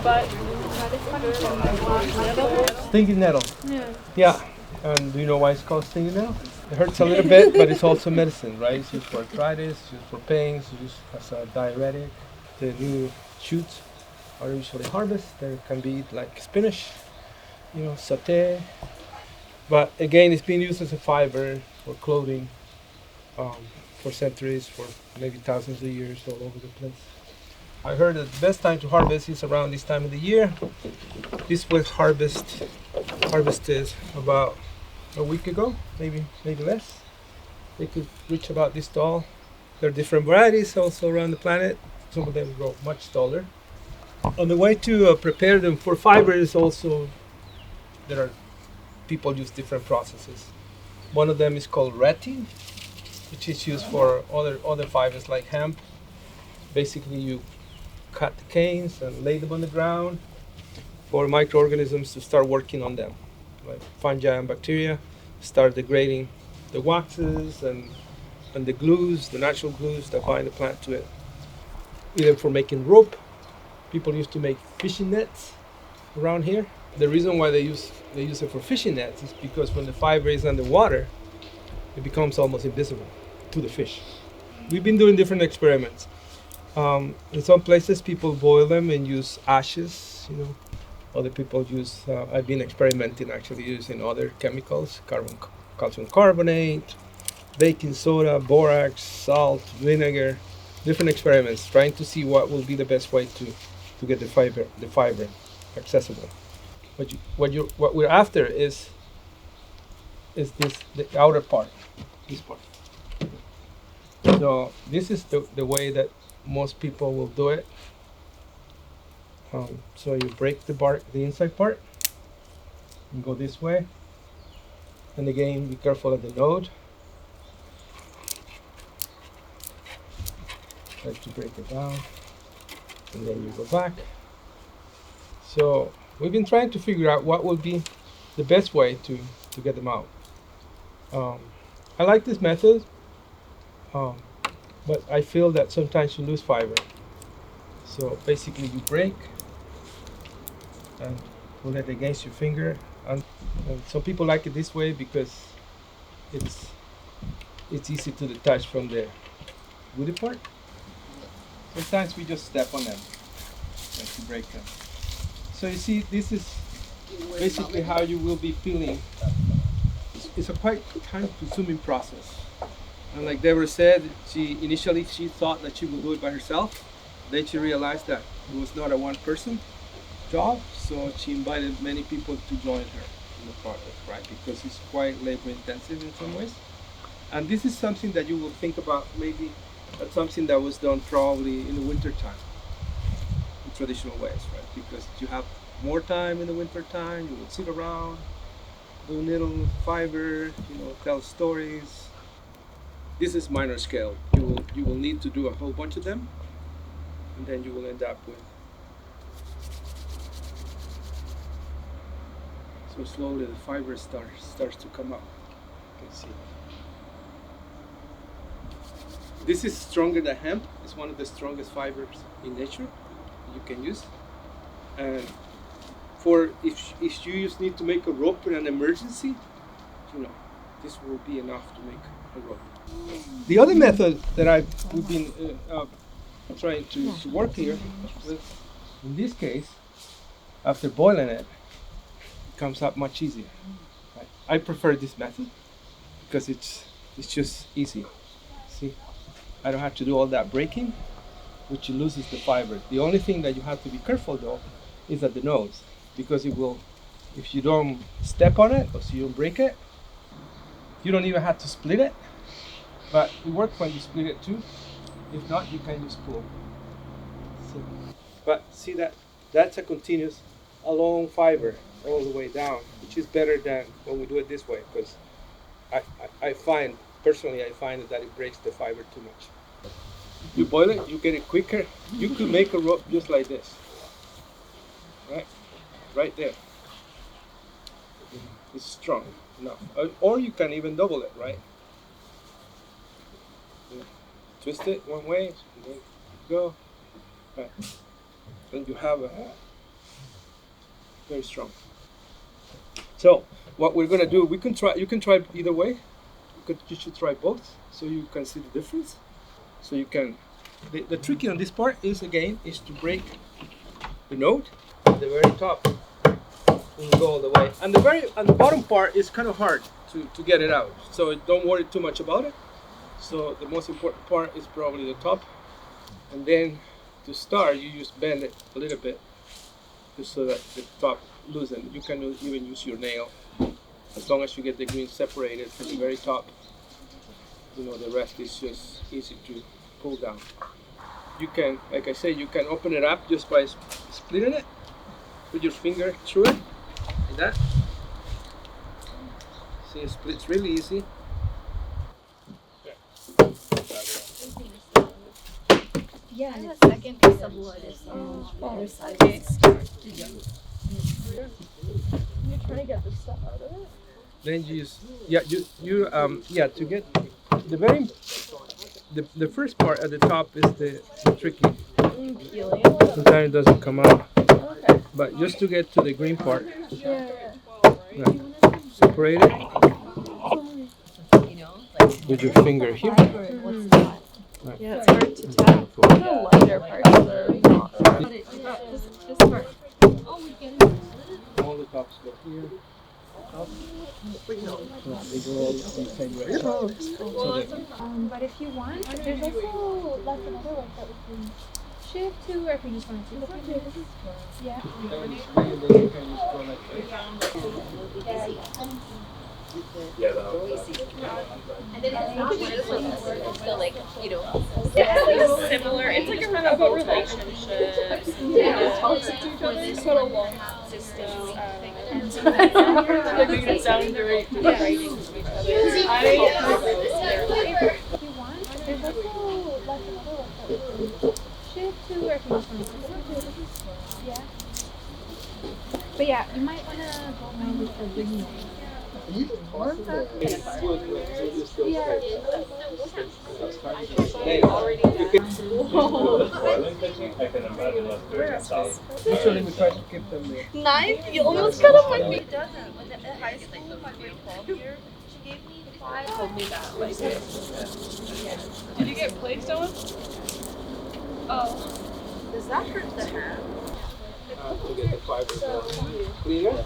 but Stinging nettle. yeah. Yeah. And do you know why it's called stinging nettle? It hurts a little bit, but it's also medicine, right? It's used for arthritis, it's used for pains, it's used as a diuretic. The new shoots are usually harvested. They can be like spinach, saute. But again, it's being used as a fiber for clothing um, for centuries, for maybe thousands of years all over the place. I heard that the best time to harvest is around this time of the year. This was harvested about a week ago, maybe less. They could reach about this tall. There are different varieties also around the planet. Some of them grow much taller. On the way to prepare them for fibers, also there are people use different processes. One of them is called retting, which is used for other fibers like hemp. Basically, you cut the canes and lay them on the ground for microorganisms to start working on them, like fungi and bacteria, start degrading the waxes and the glues, the natural glues that bind the plant to it. Either for making rope, people used to make fishing nets around here. The reason why they use it for fishing nets is because when the fiber is underwater, it becomes almost invisible to the fish. We've been doing different experiments. In some places, people boil them and use ashes. Other people use. I've been experimenting actually using other chemicals: calcium carbonate, baking soda, borax, salt, vinegar. Different experiments, trying to see what will be the best way to get the fiber accessible. What we're after is the outer part, this part. So this is the way that most people will do it. So you break the bark, the inside part, and go this way. And again, be careful of the node. Try to break it down, and then you go back. So we've been trying to figure out what will be the best way to get them out. I like this method, but I feel that sometimes you lose fiber. So basically, you break and pull it against your finger. And some people like it this way because it's easy to detach from the woody part. Sometimes we just step on them, like to break them. So you see, this is basically how you will be peeling. It's a quite time-consuming process. And like Deborah said, initially she thought that she would do it by herself. Then she realized that it was not a one-person job, so she invited many people to join her in the project, right? Because it's quite labor-intensive in some ways. And this is something that you will think about maybe as something that was done probably in the winter time, in traditional ways, right? Because you have more time in the winter time, you will sit around, do little fiber, tell stories. This is minor scale. You will need to do a whole bunch of them, and then you will end up with. So slowly the fiber starts to come up. You can see. This is stronger than hemp. It's one of the strongest fibers in nature you can use. And for if you just need to make a rope in an emergency, this will be enough to make a rope. The other method that we've been trying to work here with, in this case, after boiling it, it comes up much easier. Right? I prefer this method because it's just easy. See, I don't have to do all that breaking, which loses the fiber. The only thing that you have to be careful though is at the nose, because it will, if you don't step on it or so you don't break it, you don't even have to split it. But it works when you split it too. If not, you can just pull. But see that's a continuous, a long fiber all the way down, which is better than when we do it this way, because I find that it breaks the fiber too much. You boil it, you get it quicker. You could make a rope just like this, right there. It's strong enough, or you can even double it, right? Twist it one way, and then go. Right. Then you have very strong. So what we're gonna do, we can try. You can try either way. You should try both, so you can see the difference. So you can. The tricky on this part is again is to break the note at the very top. And go all the way. And the bottom part is kind of hard to get it out. So don't worry too much about it. So the most important part is probably the top. And then to start, you just bend it a little bit, just so that the top loosens. You can even use your nail, as long as you get the green separated from the very top. You know, the rest is just easy to pull down. You can, like I say, you can open it up just by splitting it. Put your finger through it, like that. See, it splits really easy. Yeah, and the second piece of wood is on the other side. Okay. You're trying to get the stuff out of it? Then you use, to get the first part at the top is the tricky. Peeling. Sometimes it doesn't come out, Okay. but just to get to the green part, Yeah. separate it You know, like with your finger here. fiber, what's that? Yeah, it's hard to tell. The lighter parts are not. But it, this part. Oh, we get it. All the tops go here. Up. They go all in the same direction. But if you want, there's also like another one that we can shift to, or if you just want to look into it. Yeah. Then you spray and then you can just go like that. And then it's not one of those feel like, you know, Similar. It's like a kind of a relationship. this sort of long system. Like making it sound very writing to each other. If you want, there's also like another one that we can shift to, or if you just want to look into it. Yeah. But yeah, you might want to go around with the green one. Usually we try to keep them there. 9? You almost got up on me. it doesn't. When the high school, my grade 12 here, she gave me 5. Told me that. Like, did you get placed on? Oh. Does that hurt the hand? To get the fibers out. Cleaner?